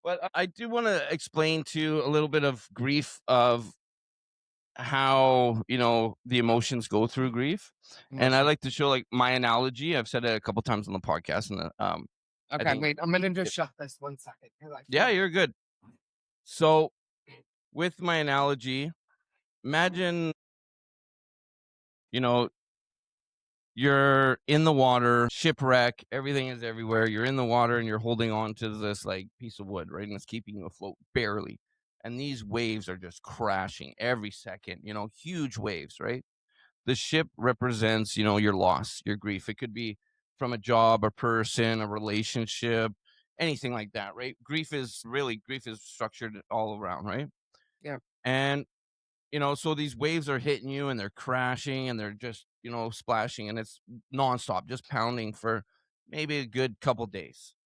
But I do want to explain to you a little bit of grief, of how the emotions go through grief. And I Emotion. like to show, like, my analogy. I've said it a couple times on the podcast, and I Okay, think, wait. I'm gonna just shut this 1 second. 'Cause I yeah, feel you're good. So with my analogy, imagine you know you're in the water, shipwreck, everything is everywhere. You're in the water and you're holding on to this, like, piece of wood, right? And it's keeping you afloat barely. And these waves are just crashing every second, huge waves, right? The ship represents, your loss, your grief. It could be from a job, a person, a relationship, anything like that, right? Grief is structured all around, right? yeah, And so these waves are hitting you and they're crashing and they're just, splashing, and it's nonstop, just pounding for maybe a good couple days.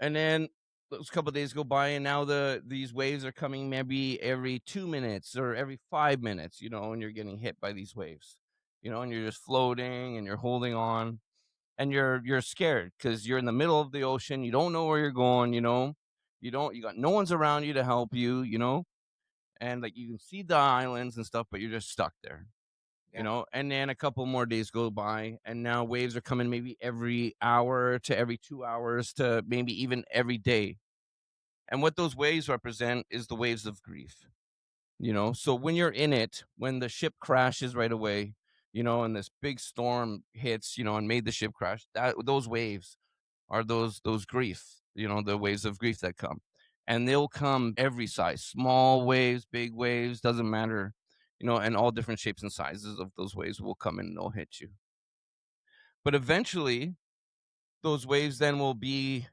And then those couple days go by, and now these waves are coming maybe every 2 minutes or every 5 minutes, and you're getting hit by these waves, and you're just floating and you're holding on, and you're scared because you're in the middle of the ocean. You don't know where you're going, you got no one's around you to help you. And, like, you can see the islands and stuff, but you're just stuck there, yeah, and then a couple more days go by, and now waves are coming maybe every hour to every 2 hours to maybe even every day. And what those waves represent is the waves of grief. So when you're in it, when the ship crashes right away, and this big storm hits, and made the ship crash, those waves are those grief, the waves of grief that come. And they'll come every size, small waves, big waves, doesn't matter, and all different shapes and sizes of those waves will come in and they'll hit you. But eventually, those waves then will be,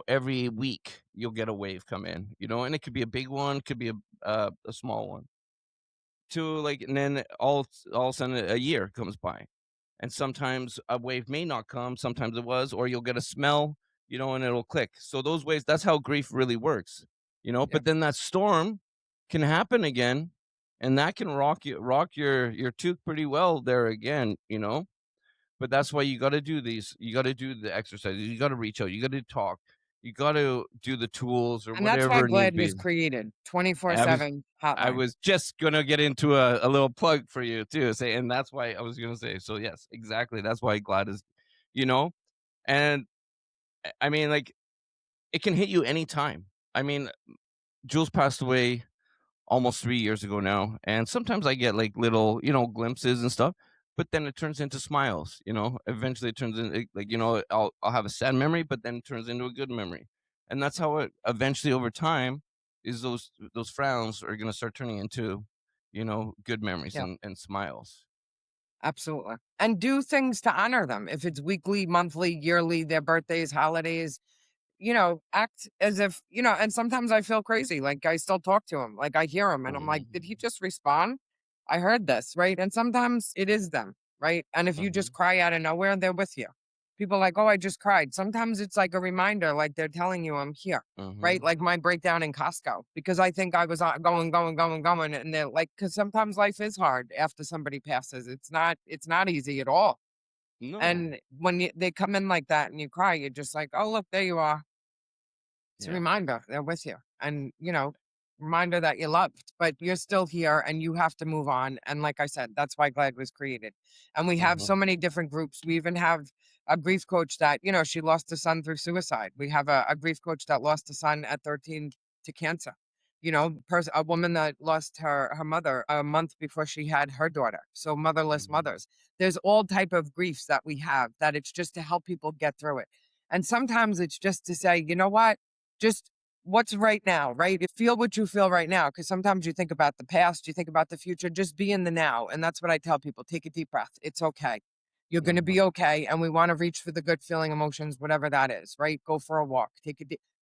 every week you'll get a wave come in, and it could be a big one, could be a small one. And then all of a sudden a year comes by, and sometimes a wave may not come, sometimes it was, or you'll get a smell, and it'll click. So those waves, that's how grief really works. yeah. But then that storm can happen again, and that can rock your tooth pretty well there again. But that's why you got to do the exercises, you got to reach out, you got to talk, you got to do the tools or And that's why whatever need GLAAD be. was created. I was 24/7 I hotline. was just gonna get into a little plug for you too, and that's why I was gonna say. So yes, exactly. That's why GLAAD is, you know, and I mean, like, it can hit you anytime. I mean, Jules passed away almost 3 years ago now, and sometimes I get, like, little, glimpses and stuff, but then it turns into smiles. Eventually it turns into, like, I'll have a sad memory, but then it turns into a good memory, and that's how it eventually over time is. Those frowns are gonna start turning into, good memories Yeah, and smiles. absolutely. And do things to honor them. If it's weekly, monthly, yearly, their birthdays, holidays, act as if, and sometimes I feel crazy. Like I still talk to him. Like I hear him and I'm like, did he Mhm. just respond? I heard this, right? And sometimes it is them, right? And if you just Mhm. cry out of nowhere, they're with you. People are like, oh, I just cried. Sometimes it's like a reminder, like they're telling you I'm here, right? Mhm. Like my breakdown in Costco, because I think I was going, going, going, going. And they're like, because sometimes life is hard after somebody passes. It's not easy at all. No. And when they come in like that and you cry, you're just like, oh, look, there you are. It's a Yeah. reminder they're with you, and reminder that you're loved, but you're still here and you have to move on. And like I said, that's why GLAAD was created. And we have so Mhm. many different groups. We even have a grief coach that, she lost a son through suicide. We have a grief coach that lost a son at 13 to cancer. A woman that lost her mother a month before she had her daughter. So motherless Mhm. mothers. There's all type of griefs that we have, that it's just to help people get through it. And sometimes it's just to say, you know what? Just what's right now, right? Feel what you feel right now. Because sometimes you think about the past, you think about the future, just be in the now. And that's what I tell people. Take a deep breath. It's okay. You're going to be Mhm. okay. And we want to reach for the good feeling emotions, whatever that is, right? Go for a walk.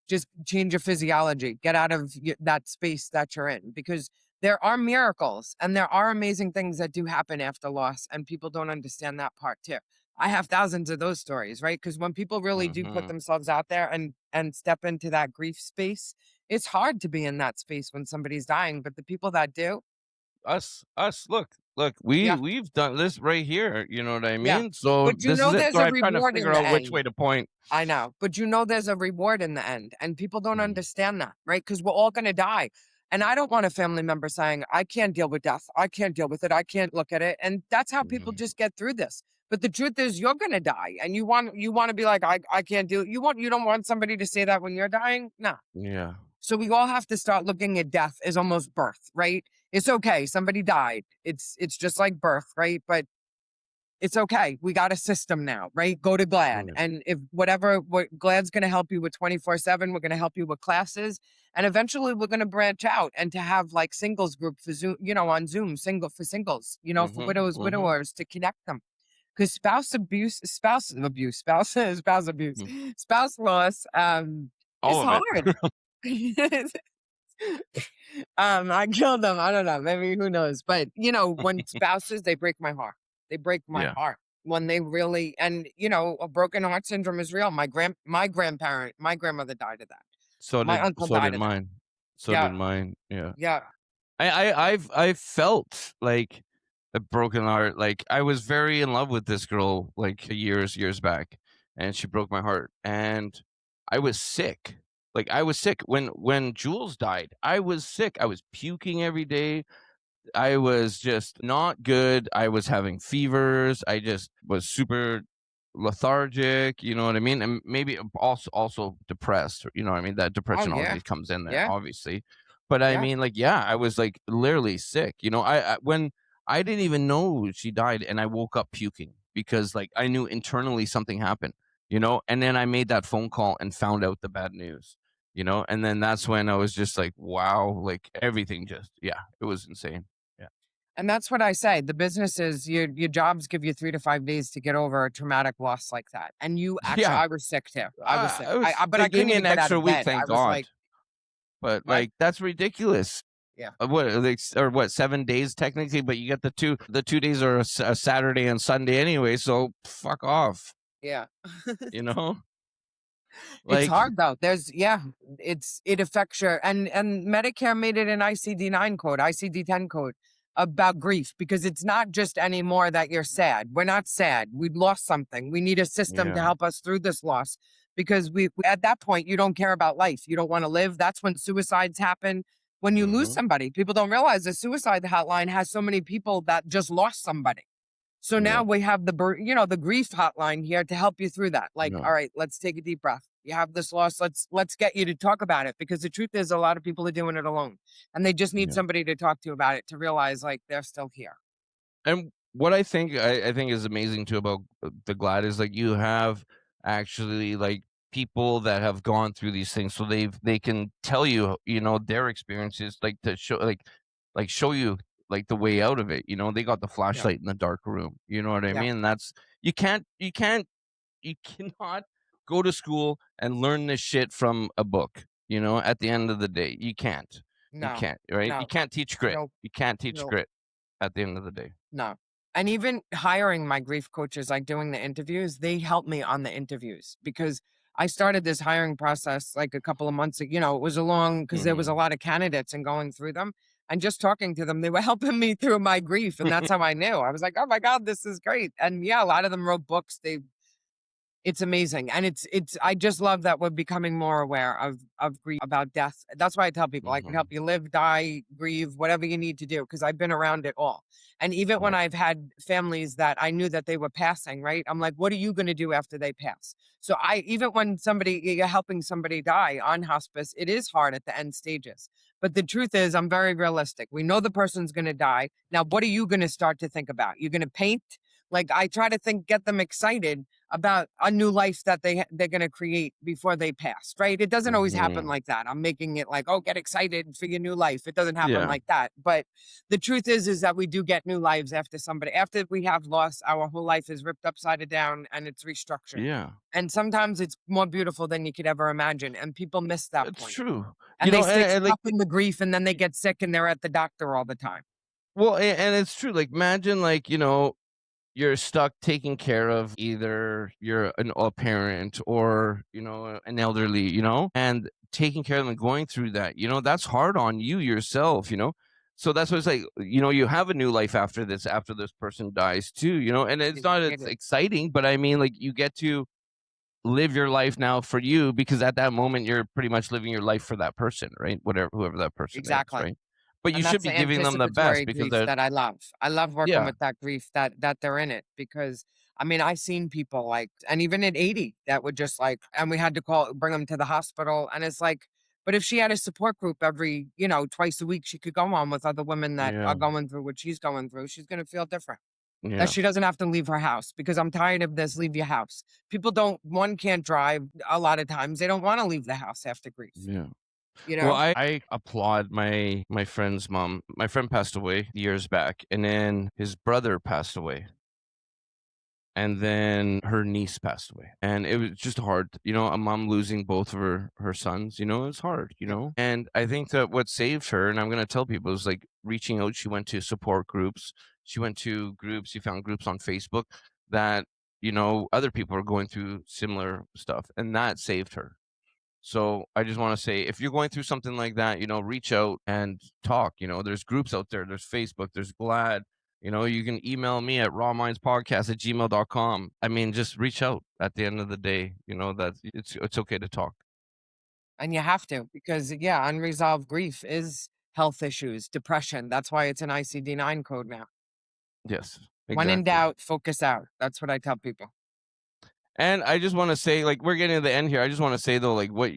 Just change your physiology. Get out of that space that you're in, because there are miracles and there are amazing things that do happen after loss. And people don't understand that part too. I have thousands of those stories, right? Because when people really do put Mhm. themselves out there and step into that grief space, it's hard to be in that space when somebody's dying. But the people that do, Us. Look. look, Yeah. we've done this right here. You know what I Yeah. mean? So But you this is know it. there's So a I'm trying to reward in figure the out which way end. to point. I know, but you know there's a reward in the end, and people don't Mhm. understand that, right? Because we're all gonna die. And I don't want a family member saying, I can't deal with death. I can't deal with it. I can't look at it. And that's how people Mhm. just get through this. But the truth is you're gonna die. And you want to be like, I can't do it. You don't want somebody to say that when you're dying? No. Yeah. So we all have to start looking at death as almost birth, right? It's okay. Somebody died. It's just like birth, right? But it's okay. We got a system now, right? Go to GLAAD. Right. And if what GLAAD's going to help you with 24/7, we're going to help you with classes. And eventually we're going to branch out and to have like singles group for Zoom, on Zoom, for singles, for Mhm. widows, Mhm. widowers to connect them. Because spouse abuse, Mhm. spouse loss, All is of it. hard. I killed them. I don't know. Maybe who knows? But when spouses, they break my heart. They break my Yeah. heart when they really, and a broken heart syndrome is real. My grandmother died of that. So My did uncle died of that. mine. So did Yeah, mine. Yeah. yeah. I've felt like a broken heart. Like I was very in love with this girl like years back, and she broke my heart. And I was sick. Like I was sick when Jules died. I was sick. I was puking every day. I was just not good. I was having fevers. I just was super lethargic, you know what I mean? And maybe also depressed, you know what I mean? That Oh depression yeah, always comes in there, yeah, obviously. But I yeah. mean, like, yeah, I was like literally sick. I when I didn't even know she died, and I woke up puking because like I knew internally something happened, and then I made that phone call and found out the bad news. And then that's when I was just like, wow, like everything just, yeah, it was insane. Yeah. And that's what I say. The business is your jobs give you 3 to 5 days to get over a traumatic loss like that. And you actually, Yeah. I was sick too. I was sick. But They I gave couldn't me even an get out extra of week, bed. thank I was God. like, But what? like that's ridiculous. Yeah, What like or what 7 days technically, but you get the 2 days are a Saturday and Sunday anyway, so fuck off. yeah. You know, It's like hard though. It affects your, and Medicare made it an ICD-9 code, ICD-10 code about grief, because it's not just anymore that you're sad. We're not sad. We lost something. We need a system to yeah, help us through this loss, because at that point you don't care about life. You don't want to live. That's when suicides happen. When you lose hmm, somebody, people don't realize the suicide hotline has so many people that just lost somebody. So yeah, now we have the grief hotline here to help you through that. Like, yeah, all right, let's take a deep breath. You have this loss. Let's get you to talk about it, because the truth is a lot of people are doing it alone, and they just need yeah. somebody to talk to about it to realize like they're still here. And what I think is amazing too about the GLAAD is like you have actually like people that have gone through these things, so they can tell you, their experiences, like to show you like the way out of it. They got the Yeah. flashlight in the dark room. You know what I Yeah. mean? That's you cannot go to school and learn this shit from a book. At the end of the day, you can't. You No. can't, right? You No. can't teach grit. No. You can't teach No. grit at the end of the day. No. And even hiring my grief coaches, like doing the interviews, they help me on the interviews, because I started this hiring process like a couple of months ago. It was a long, because there was a Mhm. lot of candidates, and going through them and just talking to them, they were helping me through my grief. And that's how I knew. I was like, oh my God, this is great. And yeah, a lot of them wrote books. It's amazing. And I just love that we're becoming more aware of grief, about death. That's why I tell people I can help Mhm. you live, die, grieve, whatever you need to do, because I've been around it all. And even when Right. I've had families that I knew that they were passing, right? I'm like, what are you going to do after they pass? So even when you're helping somebody die on hospice, it is hard at the end stages. But the truth is, I'm very realistic. We know the person's going to die. Now, what are you going to start to think about? You're going to paint? Like, I try to get them excited about a new life that they're going to create before they pass, right? It doesn't always happen Mhm. like that. I'm making it like, oh, get excited for your new life. It doesn't happen Yeah. like that. But the truth is that we do get new lives after we have lost, our whole life is ripped upside down and it's restructured. Yeah. And sometimes it's more beautiful than you could ever imagine. And people miss that It's point. true. And they stay And like, stuck in the grief, and then they get sick and they're at the doctor all the time. well, and it's true. Like, imagine, like, you're stuck taking care of either a parent or, an elderly, and taking care of them and going through that, that's hard on you yourself. So that's what it's like, you have a new life after this person dies too, and it's not as exciting, but I mean, like, you get to live your life now for you, because at that moment you're pretty much living your life for that person, right? Whoever that person is, right? But you And should that's be the giving them the best, anticipatory because grief that I love. I love working yeah, with that grief that they're in it, because I mean, I've seen people like, and even at 80, that would just like, and we had to bring them to the hospital. And it's like, but if she had a support group every, twice a week, she could go on with other women that yeah, are going through what she's going through. She's going to feel different. yeah, That she doesn't have to leave her house, because I'm tired of this. Leave your house. People can't drive a lot of times. They don't want to leave the house after grief. yeah. You Well, know, I applaud my friend's mom. My friend passed away years back, and then his brother passed away, and then her niece passed away, and it was just hard, a mom losing both of her sons. It's hard, and I think that what saved her, and I'm going to tell people, is like reaching out. She went to support groups, she went to groups, she found groups on Facebook that other people are going through similar stuff, and that saved her. So I just want to say, if you're going through something like that, reach out and talk. There's groups out there, there's Facebook, there's GLAAD. You can email me at rawmindspodcast@gmail.com. I mean, just reach out. At the end of the day, that it's okay to talk. and you have to, because unresolved grief is health issues, depression. That's why it's an ICD-9 code now. Yes, When in exactly. doubt, focus out. That's what I tell people. And I just want to say, like, we're getting to the end here. I just want to say, though, like, what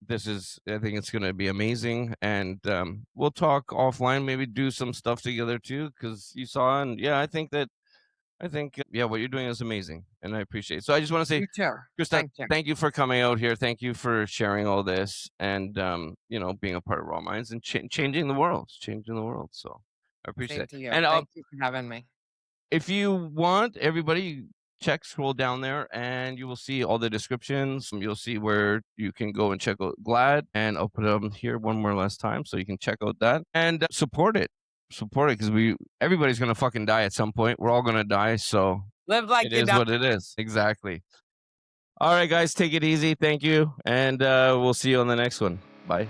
this is, I think it's going to be amazing. And we'll talk offline, maybe do some stuff together too, because you saw, and yeah, I think, what you're doing is amazing, and I appreciate it. So I just want to say, You too. Krista, Thank you. thank you for coming out here. Thank you for sharing all this, and being a part of Raw Minds and changing the world. So I appreciate Same it. to you. And Thank you for having me. if you want, everybody, scroll down there, and you will see all the descriptions. You'll see where you can go and check out GLAAD, and I'll put them here one more last time so you can check out that and support it, because everybody's gonna fucking die at some point. We're all gonna die, so Live like it you is die. what it is. Exactly. All right, guys, take it easy. Thank you, and we'll see you on the next one. Bye.